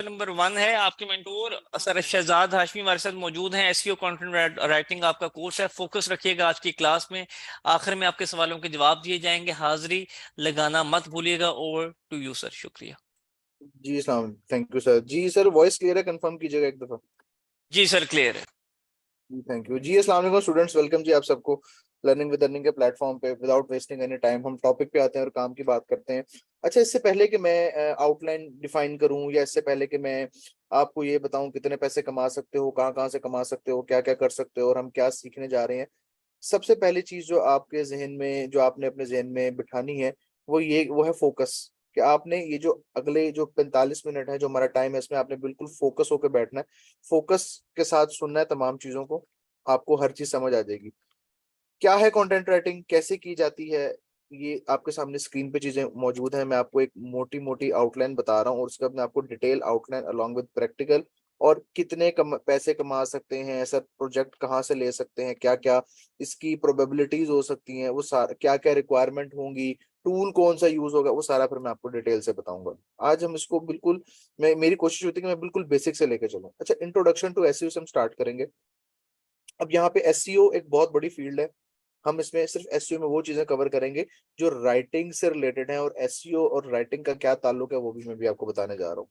Number 1 है। आपके mentor sir Shahzad Hashmi हमारे साथ मौजूद हैं। एसईओ कंटेंट राइटिंग आपका कोर्स है। फोकस रखिएगा आज की क्लास में। आखिर में आपके सवालों के जवाब दिए जाएंगे। हाजिरी लगाना मत भूलिएगा। Over to you sir. शुक्रिया। जी सलाम, थैंक यू सर। जी सर, वॉइस क्लियर है? कंफर्म कीजिएगा एक दफा। जी सर, क्लियर है। जी थैंक यू जी। अस्सलाम वालेकुम स्टूडेंट्स, वेलकम जी आप सबको लर्निंग विद अर्निंग के प्लेटफॉर्म पे। विदाउट वेस्टिंग एनी टाइम हम टॉपिक पे आते हैं और काम की बात करते हैं। अच्छा, इससे पहले कि मैं आउटलाइन डिफाइन करूं, या इससे पहले कि मैं आपको ये बताऊं कितने पैसे कमा सकते हो, कहाँ कहाँ से कमा सकते हो, क्या क्या कर सकते हो और हम क्या सीखने जा रहे हैं, सबसे पहली चीज जो आपके जहन में, जो आपने अपने जहन में बिठानी है, वो है फोकस। कि आपने ये जो अगले जो 45 मिनट है, जो हमारा टाइम है, इसमें आपने बिल्कुल फोकस होकर बैठना है। फोकस के साथ सुनना है तमाम चीजों को, आपको हर चीज समझ आ जाएगी। क्या है कंटेंट राइटिंग, कैसे की जाती है, ये आपके सामने स्क्रीन पे चीजें मौजूद हैं। मैं आपको एक मोटी मोटी आउटलाइन बता रहा हूँ और उसके बाद मैं आपको detail outline along with practical, और कितने पैसे कमा सकते हैं, ऐसा प्रोजेक्ट कहाँ से ले सकते हैं, क्या क्या इसकी प्रोबेबिलिटीज हो सकती हैं, वो सारा क्या क्या रिक्वायरमेंट होंगी, टूल कौन सा यूज होगा, वो सारा फिर मैं आपको डिटेल से बताऊंगा। आज हम इसको बिल्कुल, मेरी कोशिश होती है कि मैं बिल्कुल बेसिक से लेके चलूँ। अच्छा, इंट्रोडक्शन टू एसईओ से हम स्टार्ट करेंगे। अब यहाँ पे एसईओ एक बहुत बड़ी फील्ड है। हम इसमें सिर्फ एसईओ में वो चीजें कवर करेंगे जो राइटिंग से रिलेटेड है, और एसईओ और राइटिंग का क्या ताल्लुक है वो भी मैं भी आपको बताने जा रहा हूँ।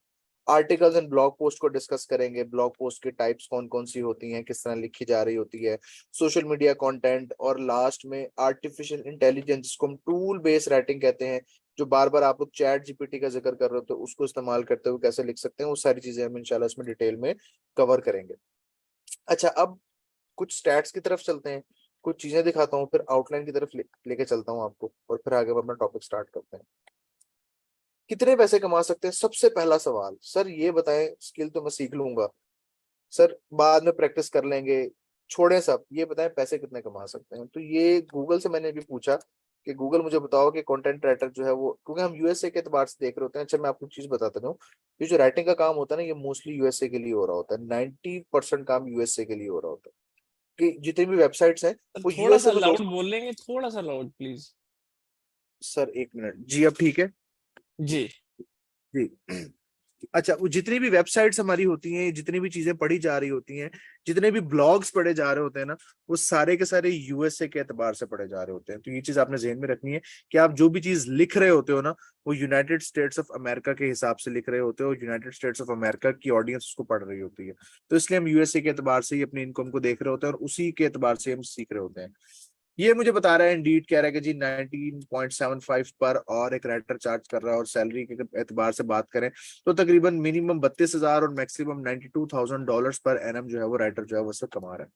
आर्टिकल्स एंड ब्लॉग पोस्ट को डिस्कस करेंगे। ब्लॉग पोस्ट की टाइप्स कौन कौन सी होती हैं, किस तरह लिखी जा रही होती है, सोशल मीडिया कंटेंट, और लास्ट में आर्टिफिशियल इंटेलिजेंस, जिसको हम टूल बेस्ड राइटिंग कहते हैं, जो बार बार आप लोग चैट जीपीटी का जिक्र कर रहे हो, तो उसको इस्तेमाल करते हुए कैसे लिख सकते हैं, वो सारी चीजें हम इंशाल्लाह इसमें डिटेल में कवर करेंगे। अच्छा, अब कुछ स्टैट्स की तरफ चलते हैं, कुछ चीजें दिखाता हूँ, फिर आउटलाइन की तरफ लेके चलता हूँ आपको, और फिर आगे हम अपना टॉपिक स्टार्ट करते हैं। कितने पैसे कमा सकते हैं? सबसे पहला सवाल, सर ये बताएं, स्किल तो मैं सीख लूंगा सर, बाद में प्रैक्टिस कर लेंगे, छोड़ें सब, ये बताएं पैसे कितने कमा सकते हैं। तो ये गूगल से मैंने भी पूछा कि गूगल मुझे बताओ कि कंटेंट राइटर जो है वो, क्योंकि हम यूएसए के एतबार से देख रहे होते हैं। अच्छा, मैं आपको चीज बताता हूँ, ये जो राइटिंग का काम होता है ना, ये मोस्टली यूएसए के लिए हो रहा होता है। 90% काम यूएसए के लिए हो रहा होता है। कि जितनी भी वेबसाइट्स हैं सर वो थोड़ा सा यूएसए में लाउड बोल लेंगे, थोड़ा सा लाउड प्लीज। सर एक मिनट जी, अब ठीक है जी। जी। अच्छा, वो जितनी भी वेबसाइट्स हमारी होती हैं, जितनी भी चीजें पढ़ी जा रही होती हैं, जितने भी ब्लॉग्स पढ़े जा रहे होते हैं ना, वो सारे के सारे यूएसए के एतबार से पढ़े जा रहे होते हैं। तो ये चीज आपने जहन में रखनी है कि आप जो भी चीज लिख रहे होते हो ना, वो यूनाइटेड स्टेट्स ऑफ अमेरिका के हिसाब से लिख रहे होते हो, यूनाइटेड स्टेट्स ऑफ अमेरिका की ऑडियंस उसको पढ़ रही होती है। तो इसलिए हम यूएसए के एतबार से ही अपनी इनकम को देख रहे होते हैं, और उसी के एतबार से हम सीख रहे होते हैं। ये मुझे बता रहा है, इंडीड कह रहा है कि जी 19.75 पर और एक राइटर चार्ज कर रहा है, और सैलरी के एतबार से बात करें तो तकरीबन मिनिमम 32,000 और मैक्सिमम $92,000 पर एनम जो है वो राइटर जो है वो उससे कमा रहा है।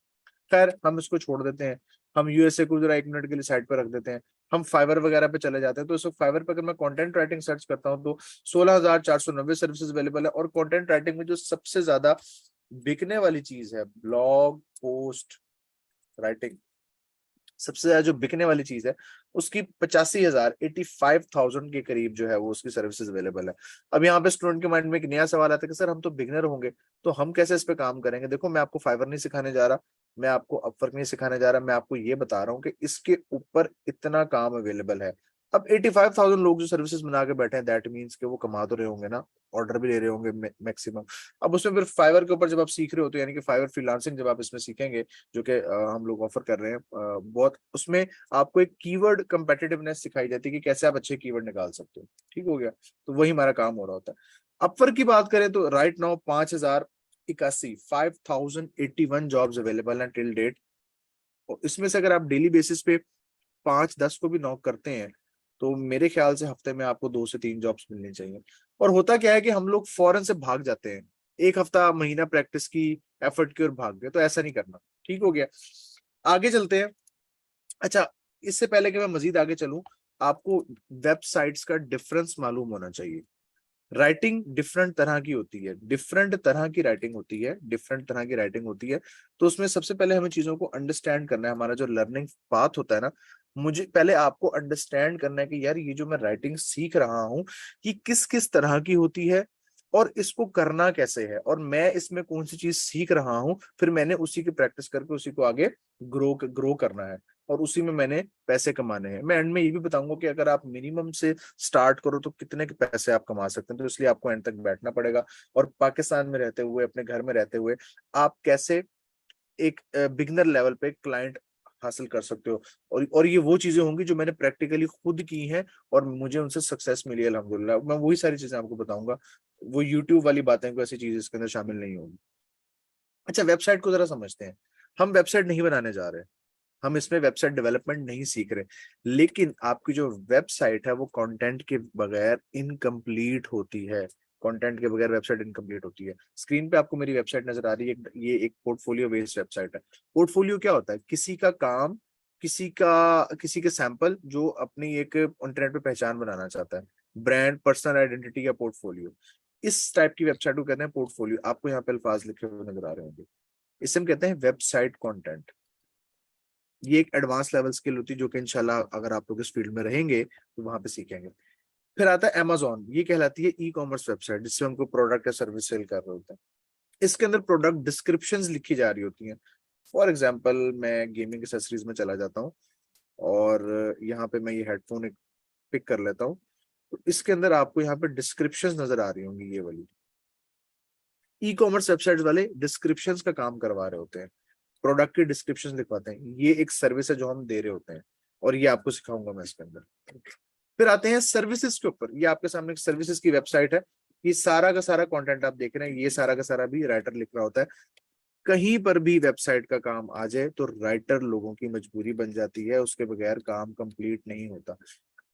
खैर, हम इसको छोड़ देते हैं। हम यूएसए को जरा एक मिनट के लिए साइड पर रख देते हैं। हम फाइवर वगैरह पे चले जाते हैं। तो इस वक्त फाइवर पर अगर मैं कंटेंट राइटिंग सर्च करता हूँ तो 16,490 सर्विसेज अवेलेबल है। और कंटेंट राइटिंग में जो सबसे ज्यादा बिकने वाली चीज है, ब्लॉग पोस्ट राइटिंग, सबसे ज्यादा जो बिकने वाली चीज है, उसकी 85,000 85,000 के करीब जो है वो उसकी सर्विसेज अवेलेबल है। अब यहाँ पे स्टूडेंट के माइंड में एक नया सवाल आता है कि सर हम तो बिगनर होंगे, तो हम कैसे इस पे काम करेंगे? देखो, मैं आपको फाइवर नहीं सिखाने जा रहा, मैं आपको अपवर्क नहीं सिखाने जा रहा, मैं आपको ये बता रहा हूँ कि इसके ऊपर इतना काम अवेलेबल है। अब 85,000 लोग जो सर्विसेज बना के बैठे हैं, दैट मीन्स कि वो कमा तो रहे होंगे ना, ऑर्डर भी ले रहे होंगे मैक्सिमम। अब उसमें फिर फाइवर के ऊपर जब आप सीख रहे हो, तो यानी कि फाइवर फ्रीलांसिंग जब आप इसमें सीखेंगे, जो कि हम लोग ऑफर कर रहे हैं, बहुत उसमें आपको एक कीवर्ड कंपेटिटिवनेस सिखाई जाती है कि कैसे आप अच्छे कीवर्ड निकाल सकते हो। ठीक हो गया? तो वही हमारा काम हो रहा होता है। अपवर्क की बात करें तो राइट नाउ 5,081 जॉब्स अवेलेबल हैं टिल डेट। और इसमें से अगर आप डेली बेसिस पे 5-10 को भी नॉक करते हैं, तो मेरे ख्याल से हफ्ते में आपको 2 से 3 जॉब्स मिलनी चाहिए। और होता क्या है कि हम लोग फौरन से भाग जाते हैं, एक हफ्ता महीना प्रैक्टिस की, एफर्ट की और भाग गए। तो ऐसा नहीं करना। ठीक हो गया? आगे चलते हैं। अच्छा, इससे पहले कि मैं मजीद आगे चलूं, आपको वेबसाइट्स का डिफरेंस मालूम होना चाहिए। राइटिंग डिफरेंट तरह की होती है, डिफरेंट तरह की राइटिंग होती है, डिफरेंट तरह की राइटिंग होती है। तो उसमें सबसे पहले हमें चीजों को अंडरस्टैंड करना है। हमारा जो लर्निंग पाथ होता है ना, मुझे पहले आपको अंडरस्टैंड करना है कि यार ये जो मैं राइटिंग सीख रहा हूँ, ये किस किस तरह की होती है, और इसको करना कैसे है, और मैं इसमें कौन सी चीज सीख रहा हूँ, फिर मैंने उसी की प्रैक्टिस करके उसी को आगे ग्रो करना है। और उसी में मैंने पैसे कमाने हैं। मैं एंड में ये भी बताऊंगा कि अगर आप मिनिमम से स्टार्ट करो तो कितने के पैसे आप कमा सकते हैं, तो इसलिए आपको एंड तक बैठना पड़ेगा। और पाकिस्तान में रहते हुए, अपने घर में रहते हुए, आप कैसे एक बिगनर लेवल पे क्लाइंट हासिल कर सकते हो। और ये वो चीजें होंगी जो मैंने प्रैक्टिकली खुद की हैं और मुझे उनसे सक्सेस मिली है अल्हम्दुलिल्लाह। मैं वही सारी चीजें आपको बताऊंगा, वो यूट्यूब वाली बातें, कोई ऐसी चीजें इसके अंदर शामिल नहीं होगी। अच्छा, वेबसाइट को जरा समझते हैं। हम वेबसाइट नहीं बनाने जा रहे, हम इसमें वेबसाइट डेवलपमेंट नहीं सीख रहे, लेकिन आपकी जो वेबसाइट है वो कंटेंट के बगैर इनकम्प्लीट होती है। कंटेंट के बगैर वेबसाइट इनकम्प्लीट होती है। स्क्रीन पे आपको मेरी वेबसाइट नजर आ रही है, ये एक पोर्टफोलियो बेस्ड वेबसाइट है। पोर्टफोलियो क्या होता है? किसी का काम, किसी के सैंपल जो अपनी एक इंटरनेट पे पहचान बनाना चाहता है, ब्रांड, पर्सनल आइडेंटिटी या पोर्टफोलियो, इस टाइप की वेबसाइट को कहते हैं पोर्टफोलियो। आपको यहाँ पे अल्फाज लिखे हुए नजर आ रहे होंगे, इसे हम कहते हैं वेबसाइट कंटेंट। ये एक एडवांस लेवल स्किल होती है जो कि इंशाल्लाह अगर आप लोग इस फील्ड में रहेंगे तो वहां पे सीखेंगे। फिर आता है Amazon, ये कहलाती है ई कॉमर्स वेबसाइट, जिससे हम कोई प्रोडक्ट या सर्विस सेल कर रहे होते हैं। इसके अंदर प्रोडक्ट डिस्क्रिप्शंस लिखी जा रही होती हैं। फॉर एग्जांपल, मैं गेमिंग एक्सेसरीज में चला जाता हूँ और यहाँ पे मैं ये हेडफोन एक पिक कर लेता हूँ, तो इसके अंदर आपको यहाँ पे डिस्क्रिप्शंस नजर आ रही होंगी, ये वाली। ई कॉमर्स वेबसाइट वाले डिस्क्रिप्शंस का काम करवा रहे होते हैं, प्रोडक्ट की डिस्क्रिप्शन लिखवाते हैं। ये एक सर्विस है जो हम दे रहे होते हैं, और ये आपको सिखाऊंगा मैं इसके अंदर। फिर आते हैं सर्विसेज के ऊपर। ये आपके सामने एक सर्विसेज की वेबसाइट है। ये सारा का सारा कंटेंट आप देख रहे हैं, ये सारा का सारा भी राइटर लिख रहा होता है। कहीं पर भी वेबसाइट का काम आ जाए तो राइटर लोगों की मजबूरी बन जाती है, उसके बगैर काम कंप्लीट नहीं होता।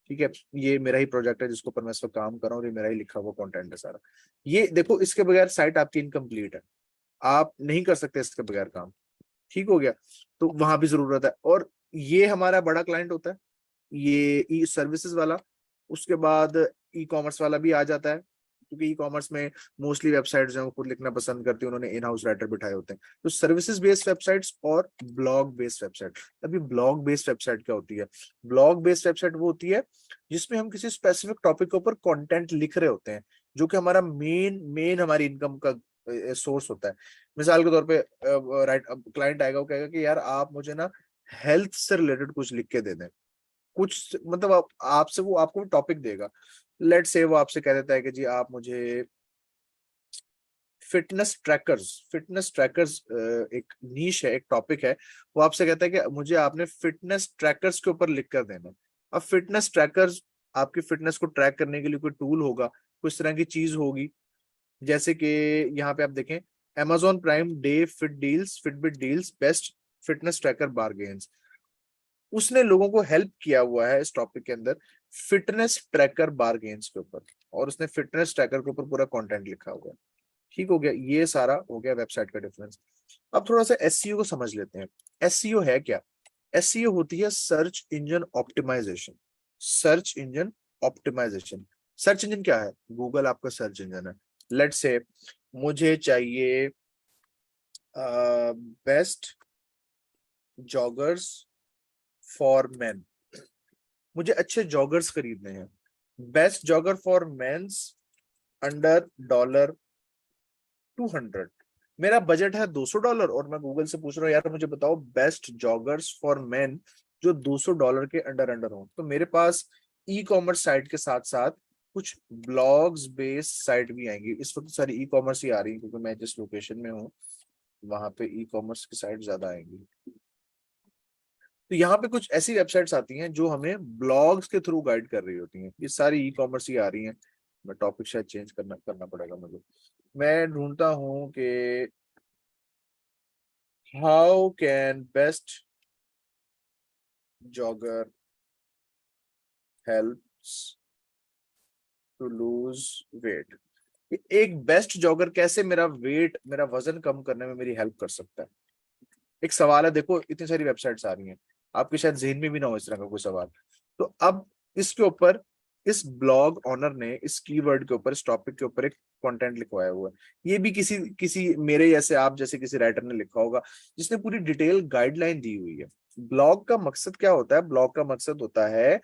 ठीक है, ये मेरा ही प्रोजेक्ट है जिसके ऊपर मैं इस वक्त काम कर रहा हूँ, और ये मेरा ही लिखा हुआ कंटेंट है सारा। ये देखो, इसके बगैर साइट आपकी इनकम्प्लीट है, आप नहीं कर सकते इसके बगैर काम। ठीक हो गया, तो वहां भी जरूरत है। और ये हमारा बड़ा क्लाइंट होता है, ये ई सर्विसेज वाला। उसके बाद ई कॉमर्स वाला भी आ जाता है, क्योंकि ई कॉमर्स में मोस्टली वेबसाइट जो है वो खुद लिखना पसंद करती है, उन्होंने इन हाउस राइटर बिठाए होते हैं। तो सर्विसेज बेस्ड वेबसाइट्स और ब्लॉग बेस्ड वेबसाइट। अभी ब्लॉग बेस्ड वेबसाइट क्या होती है? ब्लॉग बेस्ड वेबसाइट वो होती है जिसमें हम किसी स्पेसिफिक टॉपिक के ऊपर कंटेंट लिख रहे होते हैं, जो कि हमारा मेन मेन हमारी इनकम का सोर्स होता है। मिसाल के तौर पे राइट, क्लाइंट आएगा, वो कहेगा कि यार आप मुझे ना हेल्थ से रिलेटेड कुछ लिख के दे दें, कुछ मतलब आपसे वो आपको टॉपिक देगा। लेट से वो आपसे कह देता है कि जी आप मुझे फिटनेस ट्रैकर्स एक नीश है, एक टॉपिक है। वो आपसे कहता है कि मुझे आपने फिटनेस ट्रैकर्स के ऊपर लिख कर देना। अब फिटनेस ट्रैकर्स आपकी फिटनेस को ट्रैक करने के लिए कोई टूल होगा, कुछ तरह की चीज होगी। जैसे कि यहाँ पे आप देखें, Amazon prime day Fitbit deals best fitness tracker bargains. उसने लोगों को हेल्प किया हुआ है इस टॉपिक के अंदर फिटनेस ट्रैकर बारगेन्स के ऊपर, और उसने फिटनेस ट्रैकर के ऊपर पूरा कंटेंट लिखा हुआ है। ठीक हो गया, ये सारा हो गया वेबसाइट का डिफरेंस। अब थोड़ा सा एसईओ को समझ लेते हैं। एसईओ है क्या? एसईओ होती है search engine optimisation. Search engine optimisation. Search engine क्या है? गूगल आपका सर्च इंजन है। लेट्स से मुझे चाहिए बेस्ट जॉगर्स फॉर मेन, मुझे अच्छे जॉगर्स खरीदने हैं। Best jogger for mens under $200। मेरा बजट है $200, और मैं गूगल से पूछ रहा हूँ यार मुझे बताओ बेस्ट जॉगर्स फॉर मेन जो $200 के अंडर अंडर हो। तो मेरे पास ई कॉमर्स साइट के साथ साथ कुछ ब्लॉग्स बेस्ड साइट भी आएंगी। इस वक्त सारी ई कॉमर्स ही आ रही है, क्योंकि मैं जिस लोकेशन में हूँ वहां पे ई कॉमर्स की साइट ज्यादा आएंगी। तो यहाँ पे कुछ ऐसी वेबसाइट्स आती हैं जो हमें ब्लॉग्स के थ्रू गाइड कर रही होती हैं। ये सारी ई कॉमर्स ही आ रही हैं। मैं टॉपिक शायद चेंज करना करना पड़ेगा मुझे। मैं ढूंढता हूँ कि how can best jogger helps to lose weight. एक बेस्ट जॉगर कैसे मेरा वेट, मेरा वजन कम करने में मेरी हेल्प कर सकता है? एक सवाल है। देखो इतनी सारी वेबसाइट्स आ रही हैं, आपके शायद जहन में भी ना हो इस तरह का कोई सवाल। तो अब इसके ऊपर इस ब्लॉग ऑनर ने इस कीवर्ड के ऊपर, इस टॉपिक के ऊपर एक कंटेंट लिखवाया हुआ है। ये भी किसी किसी मेरे जैसे, आप जैसे किसी राइटर ने लिखा होगा, जिसने पूरी डिटेल गाइडलाइन दी हुई है। ब्लॉग का मकसद क्या होता है? ब्लॉग का मकसद होता है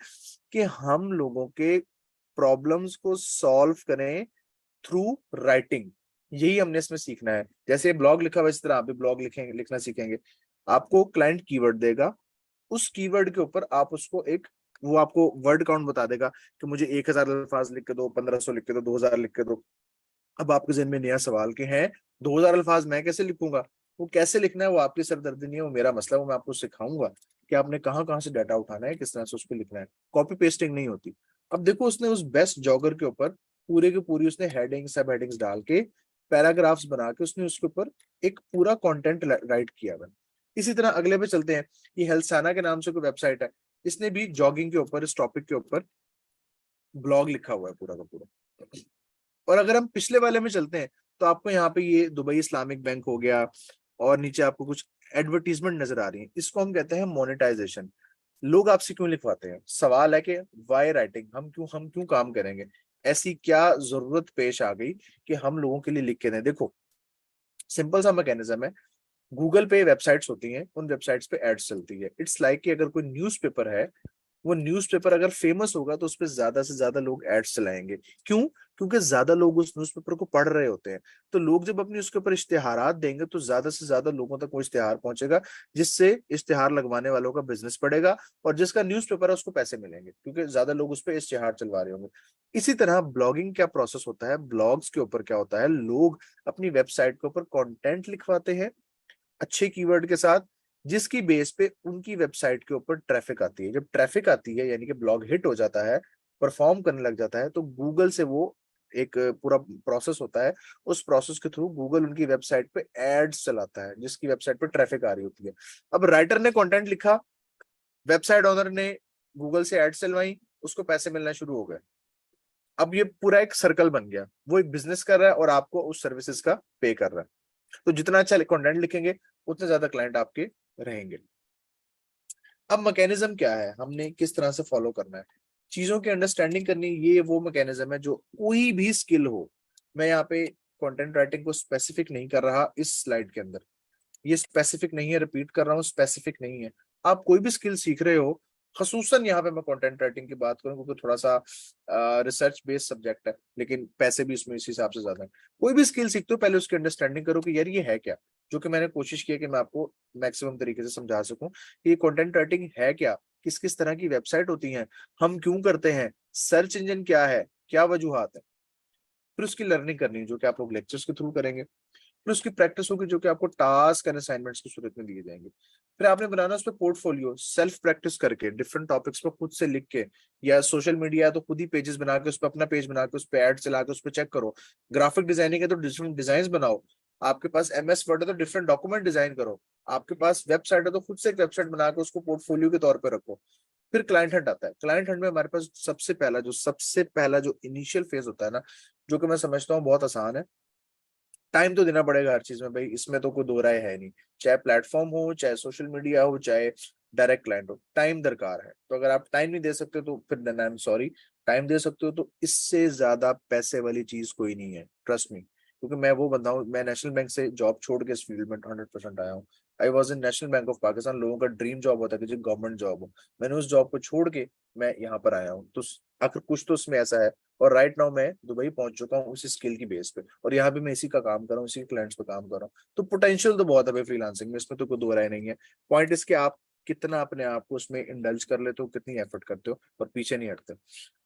कि हम लोगों के प्रॉब्लम्स को सॉल्व करें थ्रू राइटिंग। यही हमने इसमें सीखना है। जैसे ब्लॉग लिखा हुआ इस तरह आप भी ब्लॉग लिखेंगे, लिखना सीखेंगे। आपको क्लाइंट कीवर्ड देगा, उस कीवर्ड के ऊपर आप उसको एक, वो आपको वर्ड काउंट बता देगा कि मुझे 1000 अल्फाज लिख के दो, 1500 लिख के दो, 2000 लिख के दो। अब आपके जहन में नया सवाल कि है 2000 अल्फाज मैं कैसे लिखूंगा? वो कैसे लिखना है वो आपकी सरदर्दी नहीं है, वो मेरा मसला है, वो मैं आपको सिखाऊंगा कि आपने कहाँ कहाँ से डाटा उठाना है, किस तरह से उसको लिखना है। कॉपी पेस्टिंग नहीं होती। अब देखो उसने उस बेस्ट जॉगर के ऊपर पूरे के पूरी उसने हेडिंग्स सब हेडिंग्स डाल के पैराग्राफ्स बना के उसने उसके ऊपर एक पूरा कंटेंट राइट किया हुआ है। इसी तरह अगले पे चलते हैं। ये हेल्थसाना के नाम से कोई वेबसाइट है, इसने भी जॉगिंग के ऊपर इस टॉपिक के ऊपर ब्लॉग लिखा हुआ है पूरा का पूरा। और अगर हम पिछले वाले में चलते हैं तो आपको यहाँ पे ये दुबई इस्लामिक बैंक हो गया, और नीचे आपको कुछ एडवर्टीजमेंट नजर आ रही है। इसको हम कहते हैं मोनेटाइजेशन। लोग आपसे क्यों लिखवाते हैं? सवाल है कि वाई राइटिंग, हम क्यों काम करेंगे? ऐसी क्या जरूरत पेश आ गई कि हम लोगों के लिए लिख के दें? देखो सिंपल सा मैकेनिज्म है। गूगल पे वेबसाइट्स होती हैं, उन वेबसाइट्स पे एड्स चलती है। इट्स लाइक कि अगर कोई न्यूज़पेपर है, वो न्यूज़पेपर अगर फेमस होगा तो उस पर ज्यादा से ज्यादा लोग एड्स चलाएंगे। क्यों? क्योंकि ज्यादा लोग उस न्यूज़पेपर को पढ़ रहे होते हैं। तो लोग जब अपने उसके ऊपर इश्तेहारात देंगे तो ज्यादा से ज्यादा लोगों तक वो इश्तेहार पहुंचेगा, जिससे इश्तेहार लगवाने वालों का बिजनेस बढ़ेगा, और जिसका न्यूज़पेपर है उसको पैसे मिलेंगे क्योंकि ज्यादा लोग उस पर इश्तेहार चलवा रहे होंगे। इसी तरह ब्लॉगिंग क्या प्रोसेस होता है, ब्लॉग्स के ऊपर क्या होता है, लोग अपनी वेबसाइट के ऊपर कंटेंट लिखवाते हैं अच्छे कीवर्ड के साथ, जिसकी बेस पे उनकी वेबसाइट के ऊपर ट्रैफिक आती है। जब ट्रैफिक आती है यानी कि ब्लॉग हिट हो जाता है, परफॉर्म करने लग जाता है, तो गूगल से वो एक पूरा प्रोसेस होता है। उस प्रोसेस के थ्रू गूगल उनकी वेबसाइट पे एड्स चलाता है, जिसकी वेबसाइट पे ट्रैफिक आ रही होती है। अब राइटर ने कंटेंट लिखा, वेबसाइट ओनर ने गूगल से एड्स चलवाई, उसको पैसे मिलना शुरू हो गए। अब ये पूरा एक सर्कल बन गया, वो एक बिजनेस कर रहा है और आपको उस सर्विसेज का पे कर रहा है। तो जितना अच्छा कंटेंट लिखेंगे उतने ज्यादा क्लाइंट आपके रहेंगे। अब मैकेनिज्म क्या है, हमने किस तरह से फॉलो करना है, चीजों की अंडरस्टैंडिंग करनी, ये वो मैकेनिज्म है जो कोई भी स्किल हो। मैं यहाँ पे कंटेंट राइटिंग को स्पेसिफिक नहीं कर रहा इस स्लाइड के अंदर, ये स्पेसिफिक नहीं है, रिपीट कर रहा हूँ, स्पेसिफिक नहीं है। आप कोई भी स्किल सीख रहे हो, खसूसन यहाँ पे मैं कंटेंट राइटिंग की बात करूँ क्योंकि थोड़ा सा रिसर्च बेस्ड सब्जेक्ट है, लेकिन पैसे भी इसमें इस हिसाब से ज्यादा है। कोई भी स्किल सीखते हो पहले उसकी अंडरस्टैंडिंग करो कि यार ये है क्या, जो कि मैंने कोशिश की है कि मैं आपको मैक्सिमम तरीके से समझा सकूं कि ये कंटेंट राइटिंग है क्या, किस किस तरह की वेबसाइट होती हैं, हम क्यों करते हैं, सर्च इंजन क्या है, क्या वजूहात है। फिर उसकी लर्निंग करनी है जो कि आप लोग लेक्चर्स के थ्रू करेंगे। फिर उसकी प्रैक्टिस होगी जो कि आपको टास्क एंड असाइनमेंट्स की सूरत में दिए जाएंगे। फिर आपने बनाना उस पर पोर्टफोलियो, सेल्फ प्रैक्टिस करके डिफरेंट टॉपिक्स पर खुद से लिख के, या सोशल मीडिया है तो खुद ही पेजेस बना के उस पर अपना पेज बना के उस पर एड चला के उस पर चेक करो। ग्राफिक डिजाइनिंग है तो डिफरेंट डिजाइन बनाओ। आपके पास MS वर्ड है तो डिफरेंट डॉक्यूमेंट डिजाइन करो। आपके पास वेबसाइट है तो खुद से एक वेबसाइट बना के उसको पोर्टफोलियो के तौर पर रखो। फिर क्लाइंट हंट आता है। क्लाइंट हंट में हमारे पास सबसे पहला जो इनिशियल फेज होता है ना, जो कि मैं समझता हूँ बहुत आसान है। टाइम तो देना पड़ेगा हर चीज में भाई, इसमें तो कोई दो राय है नहीं। चाहे प्लेटफॉर्म हो, चाहे सोशल मीडिया हो, चाहे डायरेक्ट क्लाइंट हो, टाइम दरकार है। तो अगर आप टाइम नहीं दे सकते तो फिर then I am sorry. Time दे सकते हो तो इससे ज्यादा पैसे वाली चीज कोई नहीं है, ट्रस्ट मी। क्योंकि मैं वो बंदा हूँ, मैं नेशनल बैंक से जॉब छोड़ के इस फील्ड में 100% आया हूँ। I was in national bank of Pakistan. लोगों का ड्रीम जॉब होता है कि जो गवर्नमेंट जॉब हो। मैंने उस जॉब को छोड़ के मैं यहाँ पर आया हूँ, तो आखिर कुछ तो उसमें ऐसा है। और राइट नाउ मैं दुबई पहुंच चुका हूँ उसी स्किल की बेस पे, और यहाँ भी मैं इसी का काम कर रहा हूँ, इसी क्लाइंट्स पे काम कर रहा हूँ। तो पोटेंशियल तो बहुत है भाई फ्रीलांसिंग में, इसमें तो कोई दो राय नहीं है। पॉइंट इसके आप कितना अपने आप को उसमें इंडल्ज कर लेते हो, कितनी एफर्ट करते हो और पीछे नहीं हटते।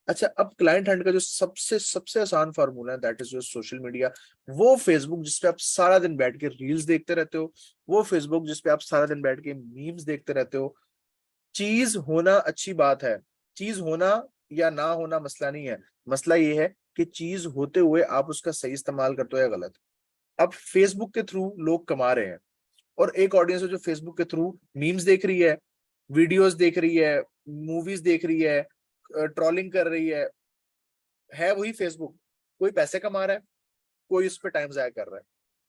अच्छा, अब क्लाइंट हंट का जो सबसे सबसे आसान फार्मूला है दैट इज जो सोशल मीडिया। वो फेसबुक जिसपे आप सारा दिन बैठ के रील्स देखते रहते हो, वो फेसबुक जिसपे आप सारा दिन बैठ के मीम्स देखते रहते हो। चीज होना अच्छी बात है, चीज होना या ना होना मसला नहीं है। मसला ये है कि चीज होते हुए आप उसका सही इस्तेमाल करते हो या गलत। अब फेसबुक के थ्रू लोग कमा रहे हैं, और एक ऑडियंस है जो फेसबुक के थ्रू मीम्स देख रही है, वीडियोस देख रही है, मूवीज देख रही है, ट्रोलिंग कर रही है वही फेसबुक। कोई पैसे कमा रहा है, कोई उस पर टाइम जाया कर रहा है।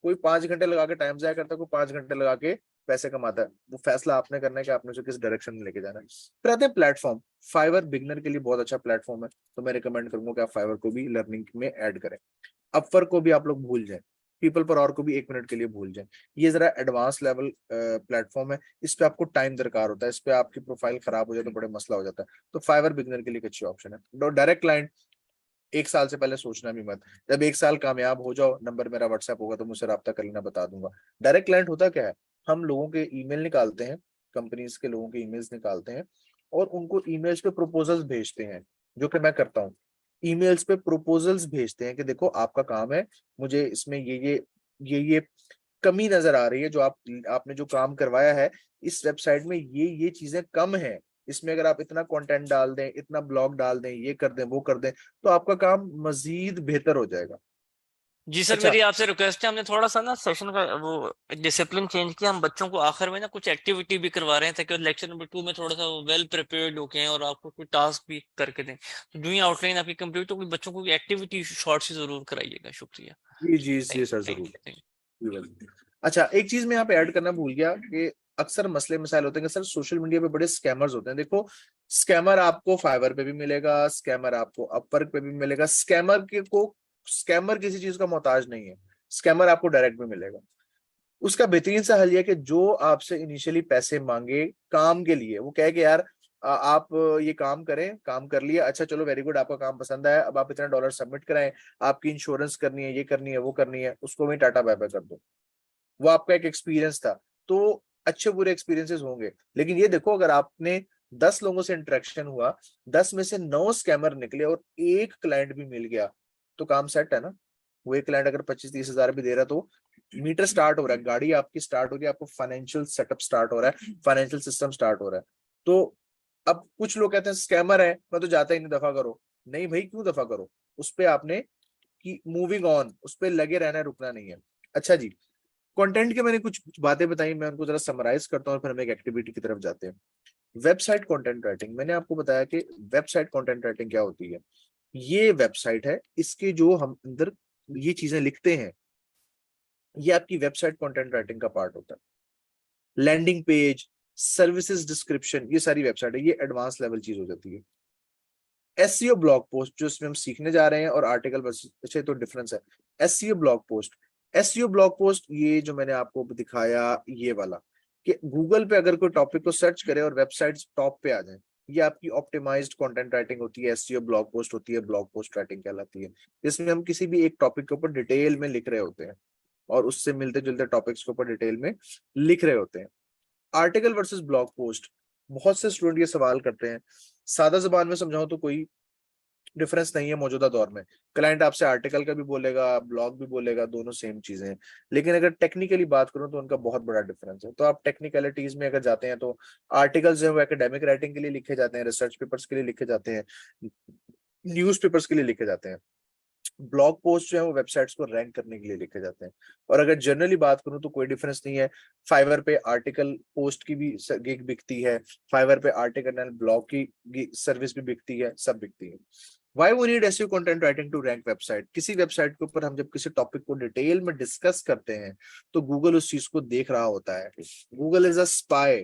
कोई 5 घंटे लगा के टाइम जाया करता है, कोई 5 घंटे लगा के पैसे कमाता है। वो फैसला आपने करना है कि आपने उसे किस डायरेक्शन में लेके जाना है। फिर आते हैं प्लेटफॉर्म। फाइवर बिगनर के लिए बहुत अच्छा प्लेटफॉर्म है, तो मैं रिकमेंड करूंगा कि आप फाइवर को भी लर्निंग में ऐड करें। अपवर्क को भी आप लोग भूल जाएं, पीपल पर और को भी 1 मिनट के लिए भूल जाएं। ये जरा एडवांस लेवल प्लेटफॉर्म है, इस पे आपको टाइम दरकार होता है, इस पे आपकी प्रोफाइल खराब हो जाए तो बड़े मसला हो जाता है। तो फाइवर बिगनर के लिए एक अच्छी ऑप्शन है। डायरेक्ट क्लाइंट, 1 साल से पहले सोचना भी मत। जब 1 साल कामयाब हो जाओ, नंबर मेरा व्हाट्सएप होगा तो मुझसे रब्ता कर लेना, बता दूंगा। डायरेक्ट क्लाइंट होता क्या है, हम लोगों के ईमेल निकालते हैं, कंपनीज के लोगों के ईमेल्स निकालते हैं और उनको ईमेल्स पे प्रपोजल्स भेजते हैं, जो कि मैं करता हूँ। ईमेल्स पे प्रपोजल्स भेजते हैं कि देखो आपका काम है, मुझे इसमें ये कमी नजर आ रही है, जो आपने जो काम करवाया है इस वेबसाइट में ये चीजें कम है, इसमें अगर आप इतना कंटेंट डाल दें, इतना ब्लॉग डाल दें, ये कर दें, वो कर दें, तो आपका काम मजीद बेहतर हो जाएगा। जी सर, अच्छा। मेरी आपसे रिक्वेस्ट है, हमने थोड़ा सा ना सेशन का वो डिसिप्लिन चेंज किया। हम बच्चों को आखिर में ना कुछ एक्टिविटी भी करवा रहे हैं ताकि लेक्चर नंबर 2 में थोड़ा सा वेल प्रिपेयर्ड होके हैं और आपको कोई टास्क भी करके दें। तो जो ही आउटलाइन आपकी कंप्लीट होगी, बच्चों को एक्टिविटी शॉर्ट से जरूर कराइएगा। शुक्रिया। जी जी जी थैंक सर, थैंक जरूर। थैंक जी, बिल्कुल। अच्छा, एक चीज मैं यहाँ पे ऐड करना भूल गया कि अक्सर मसले मसाइल होते हैं कि सर सोशल मीडिया पे बड़े स्कैमर्स होते हैं। देखो, स्कैमर आपको फाइवर पे भी मिलेगा, स्कैमर आपको अपवर्क पे भी मिलेगा। स्कैमर किसी चीज का मोहताज नहीं है, स्कैमर आपको डायरेक्ट भी मिलेगा। उसका बेहतरीन सा हल यह है कि जो आपसे इनिशियली पैसे मांगे काम के लिए, वो कहे कि यार आप ये काम करें, काम कर लिया, अच्छा चलो वेरी गुड, आपका काम पसंद आया, अब आप इतना डॉलर सबमिट कराएं, आपकी इंश्योरेंस करनी है, ये करनी है, वो करनी है, उसको भी टाटा बाय बाय कर दो। वो आपका एक एक्सपीरियंस था। तो अच्छे बुरे एक्सपीरियंसेस होंगे, लेकिन ये देखो, अगर आपने 10 लोगों से इंटरेक्शन हुआ, 10 में से 9 स्कैमर निकले और एक क्लाइंट भी मिल गया, तो काम सेट है ना। वो एक क्लाइंट अगर 25-30 हजार भी दे रहा है, तो मीटर स्टार्ट हो रहा है, गाड़ी आपकी स्टार्ट हो रही है, आपको फाइनेंशियल सेटअप स्टार्ट हो रहा है, फाइनेंशियल सिस्टम स्टार्ट हो रहा है। तो अब कुछ लोग कहते हैं स्कैमर है, मैं तो जाता ही नहीं, दफा करो। नहीं भाई, क्यों दफा करो? उस पे आपने की मूविंग ऑन, उस पे लगे रहना है, रुकना नहीं है। अच्छा जी, कंटेंट के मैंने कुछ बातें बताई, मैं उनको जरा समराइज करता हूँ और फिर हम एक एक्टिविटी की तरफ जाते हैं। वेबसाइट कंटेंट राइटिंग, मैंने आपको बताया कि वेबसाइट कंटेंट राइटिंग क्या होती है। ये वेबसाइट है, इसके जो हम अंदर ये चीजें लिखते हैं, ये आपकी वेबसाइट कंटेंट राइटिंग का पार्ट होता है। लैंडिंग पेज, सर्विसेज डिस्क्रिप्शन, ये सारी वेबसाइट है, ये एडवांस लेवल चीज हो जाती है। एसईओ ब्लॉग पोस्ट, जो इसमें हम सीखने जा रहे हैं, और आर्टिकल बस, अच्छा तो डिफरेंस है। SEO blog post, SEO blog post, ये जो मैंने आपको दिखाया ये वाला, कि गूगल पे अगर कोई टॉपिक को सर्च करे और वेबसाइट टॉप पे आ जाए, ये आपकी ऑप्टिमाइज्ड कंटेंट राइटिंग होती है, एसईओ ब्लॉग पोस्ट होती है, ब्लॉग पोस्ट राइटिंग कहलाती है। जिसमें हम किसी भी एक टॉपिक के ऊपर डिटेल में लिख रहे होते हैं और उससे मिलते जुलते टॉपिक्स के ऊपर डिटेल में लिख रहे होते हैं। आर्टिकल वर्सेस ब्लॉग पोस्ट, बहुत से स्टूडेंट ये सवाल करते हैं। सादा जबान में समझाऊं तो कोई डिफरेंस नहीं है मौजूदा दौर में। क्लाइंट आपसे आर्टिकल का भी बोलेगा, ब्लॉग भी बोलेगा, दोनों सेम चीजें हैं। लेकिन अगर टेक्निकली बात करूं तो उनका बहुत बड़ा डिफरेंस है। तो आप टेक्निकलिटीज में अगर जाते हैं, तो आर्टिकल्स जो है वो एकेडमिक राइटिंग के लिए लिखे जाते हैं, रिसर्च पेपर्स के लिए लिखे जाते हैं, न्यूज पेपर्स के लिए लिखे जाते हैं। ब्लॉग पोस्ट जो है वो वेबसाइट्स को रैंक करने के लिए लिखे जाते हैं। और अगर जनरली बात करूं तो कोई डिफरेंस नहीं है। फाइवर पे आर्टिकल पोस्ट की भी गिग बिकती है, फाइवर पे आर्टिकल एंड ब्लॉग की सर्विस भी बिकती है, सब बिकती है। Why we need SEO content writing to rank website? किसी वेबसाइट के ऊपर हम जब किसी टॉपिक को डिटेल में डिस्कस करते हैं, तो गूगल उस चीज को देख रहा होता है। Google is a spy.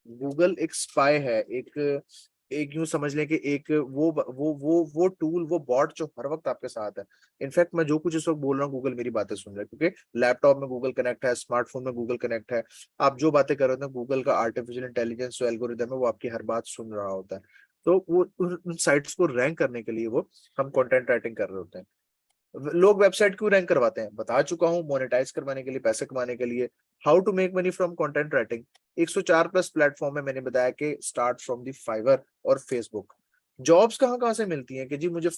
Google एक स्पाई है, एक एक यूं समझ लें कि एक वो टूल, वो बॉट जो हर वक्त आपके साथ है। इनफैक्ट मैं जो कुछ इस वक्त बोल रहा हूँ, गूगल मेरी बातें सुन रहा है, क्योंकि लैपटॉप में गूगल कनेक्ट है, स्मार्टफोन में गूगल कनेक्ट है। आप जो बातें कर रहे हो, गूगल का आर्टिफिशियल इंटेलिजेंस जो एल्गोरिदम है वो आपकी हर बात सुन रहा होता है। तो वो उन साइट्स को रैंक करने के लिए वो हम कंटेंट राइटिंग कर रहे होते हैं। लोग वेबसाइट क्यों रैंक करवाते हैं, बता चुका हूं, मोनेटाइज करवाने के लिए, पैसे कमाने के लिए। How to make money from content writing, 104 plus platform है, मैंने बताया कि स्टार्ट फ्रॉम दी फाइवर और फेसबुक। जॉब्स कहाँ कहाँ से मिलती हैं? कि जी मुझे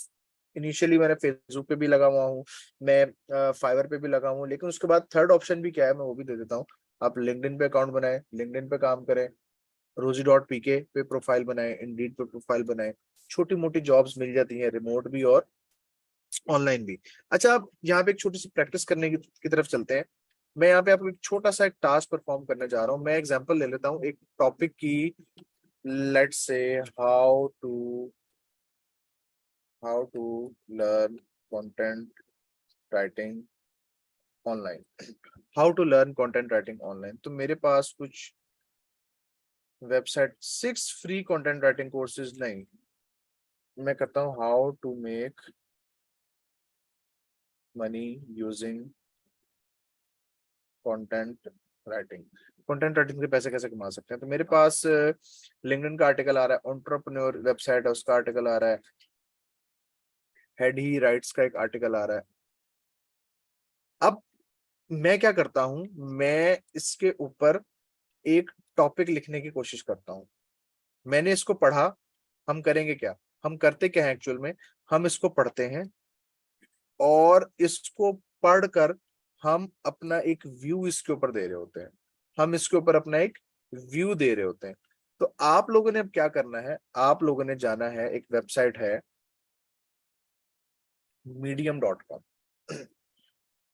इनिशियली मैंने फेसबुक पे भी लगा हुआ हूँ, मैं फाइवर पे भी लगा हूँ, लेकिन उसके बाद थर्ड ऑप्शन भी क्या है, मैं वो भी दे देता हूँ। आप लिंक्डइन पे अकाउंट बनाए, लिंक्डइन पे काम करें, रोजी डॉट पीके पे प्रोफाइल बनाए, इंडीड पे प्रोफाइल बनाए। छोटी मोटी जॉब्स मिल जाती हैं, रिमोट भी और ऑनलाइन भी। अच्छा, आप यहाँ पे एक छोटी सी प्रैक्टिस करने की तरफ चलते हैं। मैं यहाँ पे आपको एक छोटा सा एक टास्क परफॉर्म करने जा रहा हूँ। मैं एग्जांपल ले लेता हूँ एक टॉपिक की। Let's see how to learn content writing online. How to learn content writing online, तो मेरे पास कुछ website, 6 free content writing courses नहीं, मैं करता हूँ how to make money using content writing. Content writing से पैसे कैसे कमा सकते हैं? तो मेरे पास लिंक्डइन का आर्टिकल आ रहा है, एंटरप्रेन्योर वेबसाइट है उसका आर्टिकल आ रहा है, हेड ही राइट्स का एक आर्टिकल आ रहा है। अब मैं क्या करता हूं, मैं इसके ऊपर एक टॉपिक लिखने की कोशिश करता हूँ। मैंने इसको पढ़ा, हम करेंगे क्या, हम करते क्या है एक्चुअल में, हम इसको पढ़ते हैं और इसको पढ़कर हम अपना एक व्यू इसके ऊपर दे रहे होते हैं, हम इसके ऊपर अपना एक व्यू दे रहे होते हैं। तो आप लोगों ने अब क्या करना है, आप लोगों ने जाना है, एक वेबसाइट है medium.com,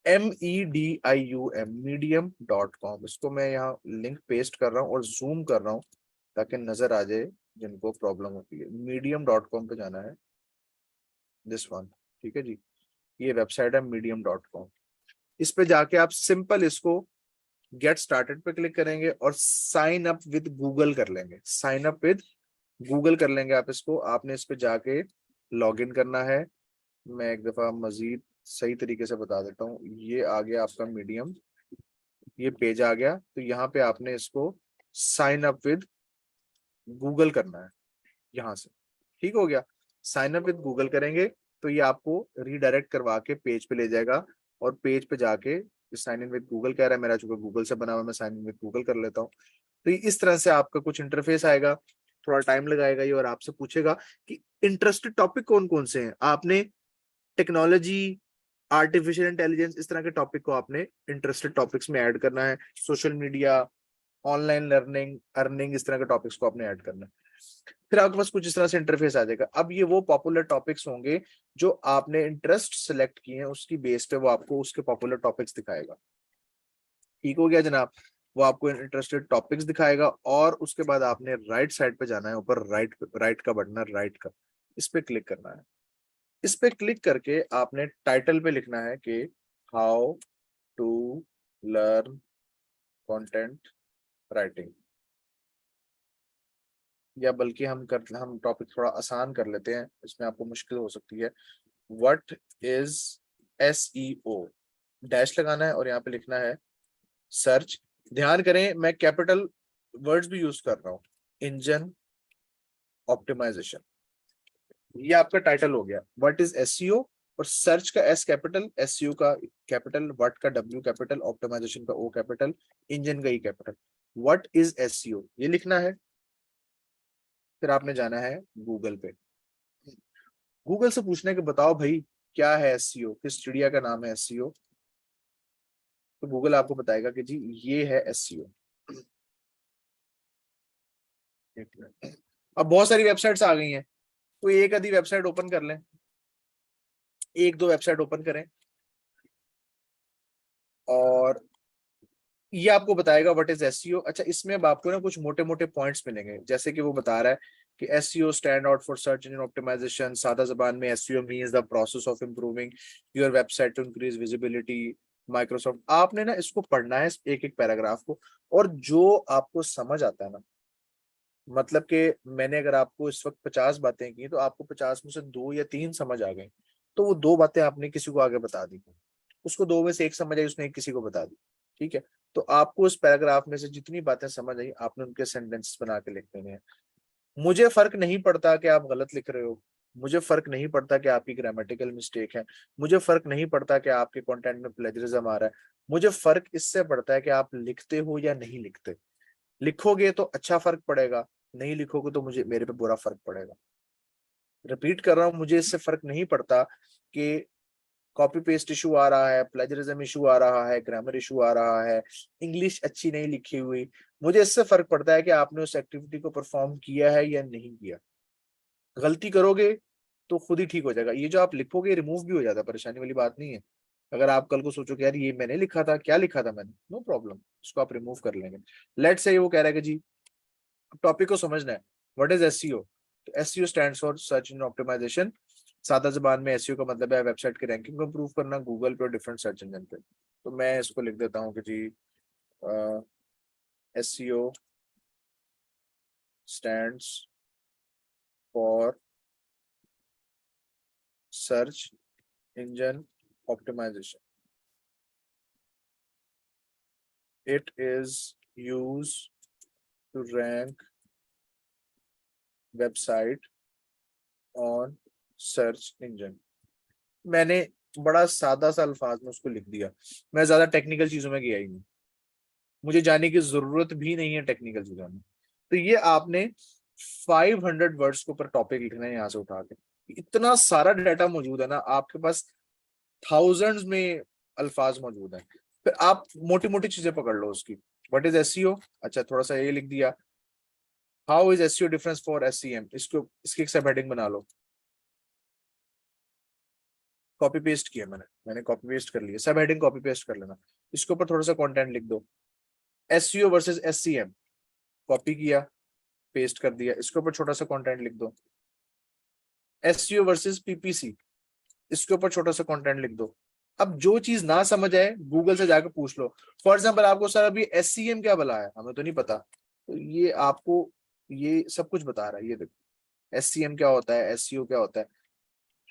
MEDIUM, medium.com। इसको मैं यहाँ लिंक पेस्ट कर रहा हूँ और जूम कर रहा हूँ ताकि नजर आ जाए जिनको प्रॉब्लम होती है। medium.com पे जाना है, दिस वन, ठीक है जी, ये वेबसाइट है medium.com। इस पे जाके आप सिंपल इसको गेट स्टार्टेड पे क्लिक करेंगे और साइन अप विद गूगल कर लेंगे, साइन अप विद गूगल कर लेंगे आप इसको। आपने इस पे जाके लॉग इन करना है। मैं एक दफा मजीद सही तरीके से बता देता हूँ। ये आ गया आपका मीडियम, ये पेज आ गया, तो यहाँ पे आपने इसको साइन अप विद गूगल करना है यहाँ से, ठीक हो गया। साइन अप विद गूगल करेंगे तो ये आपको रीडायरेक्ट करवा के पेज पे ले जाएगा और पेज पे जाके साइन इन विद गूगल कह रहा है, मेरा चूंकि गूगल से बना हुआ है, मैं साइन इन विद गूगल कर लेता हूँ। तो ये इस तरह से आपका कुछ इंटरफेस आएगा, थोड़ा टाइम लगाएगा ये, और आपसे पूछेगा कि इंटरेस्टेड टॉपिक कौन कौन से हैं। आपने टेक्नोलॉजी, आर्टिफिशियल इंटेलिजेंस, इस तरह के टॉपिक को आपने इंटरेस्टेड टॉपिक्स में ऐड करना है। Social media, online learning, earning, इस तरह के टॉपिक्स को आपने ऐड करना है। फिर आपके पास कुछ इस तरह से इंटरफेस आ जाएगा। अब ये वो पॉपुलर टॉपिक्स होंगे जो आपने इंटरेस्ट सेलेक्ट किए हैं, उसकी बेस पे वो आपको उसके पॉपुलर टॉपिक्स दिखाएगा। ठीक हो गया जनाब, वो आपको इंटरेस्टेड टॉपिक्स दिखाएगा और उसके बाद आपने राइट साइड पे जाना है, ऊपर राइट, राइट का बटन है, राइट का, इस पे क्लिक करना है। इस पे क्लिक करके आपने टाइटल पे लिखना है कि how to learn content writing, या बल्कि हम टॉपिक थोड़ा आसान कर लेते हैं, इसमें आपको मुश्किल हो सकती है। व्हाट इज SEO, डैश लगाना है और यहाँ पे लिखना है सर्च। ध्यान करें मैं कैपिटल वर्ड्स भी यूज कर रहा हूँ, इंजन ऑप्टिमाइजेशन, ये आपका टाइटल हो गया। व्हाट इज SEO, और सर्च का S कैपिटल, SEO का कैपिटल, व्हाट का W कैपिटल, ऑप्टिमाइजेशन का O कैपिटल, इंजन का E capital. What is SEO ये लिखना है। फिर आपने जाना है गूगल पे, गूगल से पूछना है कि बताओ भाई क्या है SEO, किस चिड़िया का नाम है SEO। तो गूगल आपको बताएगा कि जी ये है SEO। अब बहुत सारी वेबसाइट्स आ गई हैं, कोई एक आधी वेबसाइट ओपन कर लें, एक दो वेबसाइट ओपन करें और ये आपको बताएगा व्हाट इज SEO। अच्छा, इसमें अब आपको ना कुछ मोटे मोटे पॉइंट्स मिलेंगे, जैसे कि वो बता रहा है कि SEO stand out for search engine optimisation. सादा जबान में SEO means the process of improving your website to increase visibility. Microsoft, आपने ना इसको पढ़ना है एक एक पैराग्राफ को, और जो आपको समझ आता है ना, मतलब कि मैंने अगर आपको इस वक्त 50 बातें की तो आपको 50 में से 2 या 3 समझ आ गई, तो वो 2 बातें आपने किसी को आगे बता दी, उसको 2 में से 1 समझ आई, उसने एक किसी को बता दी, ठीक है। तो आपको उस पैराग्राफ में से जितनी बातें समझ आई आपने उनके सेंटेंसेस बना के लिख देने हैं। मुझे फर्क नहीं पड़ता कि आप गलत लिख रहे हो, मुझे फर्क नहीं पड़ता कि आपकी ग्रामेटिकल मिस्टेक है, मुझे फर्क नहीं पड़ता कि आपके कंटेंट में प्लेजरिज्म आ रहा है, मुझे फर्क इससे पड़ता है कि आप लिखते हो या नहीं लिखते। लिखोगे तो अच्छा फर्क पड़ेगा, नहीं लिखोगे तो मुझे मेरे पे बुरा फर्क पड़ेगा। रिपीट कर रहा हूँ, मुझे इससे फर्क नहीं पड़ता कि कॉपी पेस्ट इशू आ रहा है, प्लेजरिज्म इशू आ रहा है, ग्रामर इशू आ रहा है, इंग्लिश अच्छी नहीं लिखी हुई। मुझे इससे फर्क पड़ता है कि आपने उस एक्टिविटी को परफॉर्म किया है या नहीं किया। गलती करोगे तो खुद ही ठीक हो जाएगा, ये जो आप लिखोगे रिमूव भी हो जाता है, परेशानी वाली बात नहीं है। अगर आप कल को सोचो कि यार ये मैंने लिखा था, क्या लिखा था मैंने, नो प्रॉब्लम, इसको आप रिमूव कर लेंगे। लेट्स से वो कह रहा है कि जी टॉपिक को समझना है, व्हाट इज SEO। तो SEO stands for search engine optimisation. सादा जुबान में SEO का मतलब है वेबसाइट की रैंकिंग को इंप्रूव करना गूगल पे और डिफरेंट सर्च इंजन पे। तो मैं इसको लिख देता हूँ कि जी SEO stands for search engine optimisation, it is use to rank website on search engine. मैंने बड़ा सादा सा अल्फाज में उसको लिख दिया, मैं ज्यादा टेक्निकल चीजों में गया ही नहीं। मुझे जाने की जरूरत भी नहीं है टेक्निकल चीजों में। तो ये आपने 500 वर्ड्स के ऊपर टॉपिक लिखना है यहाँ से उठा के। इतना सारा डाटा मौजूद है ना आपके पास, थाउजेंड्स में अल्फाज मौजूद हैं। फिर आप मोटी मोटी चीजें पकड़ लो उसकी। व्हाट इज एसईओ, अच्छा थोड़ा सा ये लिख दिया। How is SEO difference for SEM, इसको इसकी एक सब हेडिंग बना लो। कॉपी पेस्ट किया मैंने कॉपी पेस्ट कर लिया, सब हेडिंग कॉपी पेस्ट कर लेना। इसके ऊपर थोड़ा सा कंटेंट लिख दो। एसईओ वर्सेस एससीएम, कॉपी किया पेस्ट कर दिया, इसके ऊपर छोटा सा कंटेंट लिख दो। एसईओ वर्सेस पीपीसी, इसके ऊपर छोटा सा कंटेंट लिख दो। अब जो चीज ना समझ आए गूगल से जाकर पूछ लो। फॉर एग्जाम्पल आपको सर अभी एससीएम क्या भला है, हमें तो नहीं पता, तो ये आपको ये सब कुछ बता रहा है। ये देखो एससीएम क्या होता है, एससीओ क्या होता है,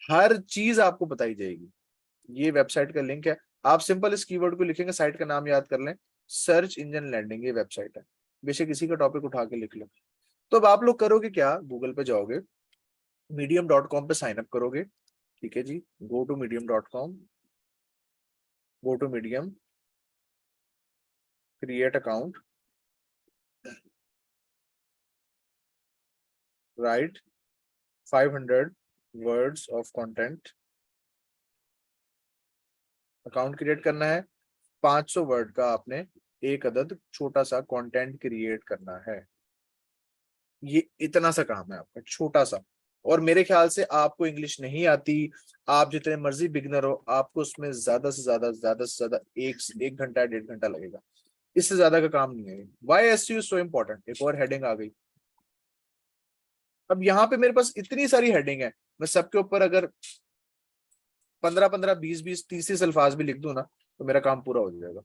हर चीज आपको बताई जाएगी। ये वेबसाइट का लिंक है, आप सिंपल इस कीवर्ड को लिखेंगे, साइट का नाम याद कर लें, सर्च इंजन लैंडिंग, ये वेबसाइट है। बेशक किसी का टॉपिक उठा के लिख लो। तो अब आप लोग करोगे क्या, गूगल पे जाओगे, medium.com पे साइन अप करोगे। ठीक है जी, go to medium.com, go to Medium, create account, write 500 words of content. Account क्रिएट करना है, 500 वर्ड का आपने एक अदद छोटा सा कंटेंट क्रिएट करना है। ये इतना सा काम है आपका, छोटा सा। और मेरे ख्याल से आपको इंग्लिश नहीं आती, आप जितने मर्जी बिगनर हो, आपको उसमें ज्यादा से ज्यादा एक घंटा 1.5 घंटा लगेगा, इससे ज्यादा का काम नहीं है। Why is you so important, एक और हेडिंग आ गई। अब यहाँ पे मेरे पास इतनी सारी हेडिंग है, मैं सबके ऊपर अगर 15-15, 20-20, 30-30 अल्फाज भी लिख दूं ना, तो मेरा काम पूरा हो जाएगा।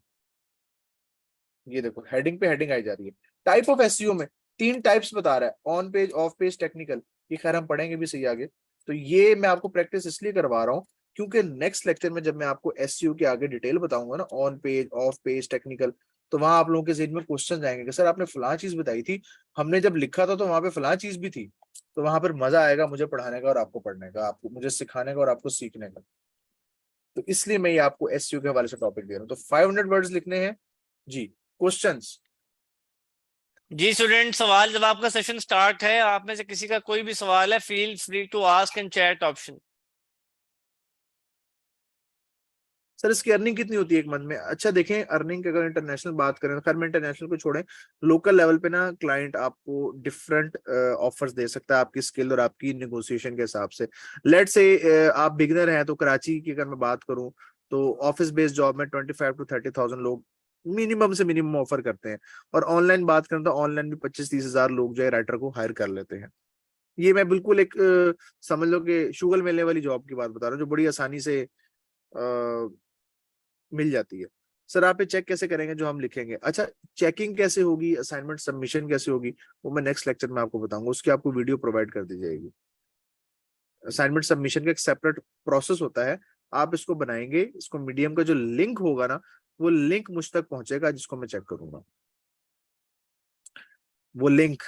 ये देखो हेडिंग पे हेडिंग आई जा रही है। टाइप ऑफ एसईओ में 3 टाइप्स बता रहा है, on page, of page, technical. ये खैर हम पढ़ेंगे भी सही आगे। तो ये मैं आपको प्रैक्टिस इसलिए करवा रहा हूँ क्योंकि नेक्स्ट लेक्चर में जब मैं आपको एसईओ के आगे डिटेल बताऊंगा ना, on page, of page, technical, तो वहां आप लोगों के जहन में क्वेश्चन आएंगे कि सर आपने फलां चीज बताई थी, हमने जब लिखा था तो वहां पे फलां चीज भी थी। तो वहां पर मजा आएगा मुझे पढ़ाने का और आपको पढ़ने का, आपको मुझे सिखाने का और आपको सीखने का। तो इसलिए मैं ये आपको एसईओ के हवाले से टॉपिक दे रहा हूँ। तो 500 वर्ड्स लिखने हैं जी। क्वेश्चंस? जी स्टूडेंट, सवाल जवाब का सेशन स्टार्ट है। आप में से किसी का कोई भी सवाल है, feel free to ask in chat option. Sir इसकी अर्निंग कितनी होती है एक मंथ में? अच्छा देखें, अर्निंग की अगर इंटरनेशनल बात करें तो खैर मैं इंटरनेशनल को छोड़ें, लोकल लेवल पे ना क्लाइंट आपको डिफरेंट ऑफर्स दे सकता है आपकी स्किल और आपकी नेगोशिएशन के हिसाब से। लेट से आप बिगनर हैं तो कराची की अगर मैं बात करूं तो ऑफिस बेस्ड जॉब में 25,000 to 30,000 लोग मिनिमम से मिनिमम ऑफर करते हैं। और ऑनलाइन बात करें तो ऑनलाइन भी 25-30 हजार लोग जो है राइटर को हायर कर लेते हैं। ये मैं बिल्कुल एक समझ लो कि शुगर मिलने वाली जॉब की बात बता रहा हूँ, जो बड़ी आसानी से मिल जाती है। सर आप ये चेक कैसे करेंगे जो हम लिखेंगे? अच्छा, चेकिंग कैसे होगी, असाइनमेंट सबमिशन कैसे होगी, वो मैं नेक्स्ट लेक्चर में आपको बताऊंगा, उसकी आपको वीडियो प्रोवाइड कर दी जाएगी। असाइनमेंट सबमिशन का एक सेपरेट प्रोसेस होता है, आप इसको बनाएंगे, इसको मीडियम का जो लिंक होगा ना, वो लिंक मुझ तक पहुंचेगा जिसको मैं चेक करूंगा। वो लिंक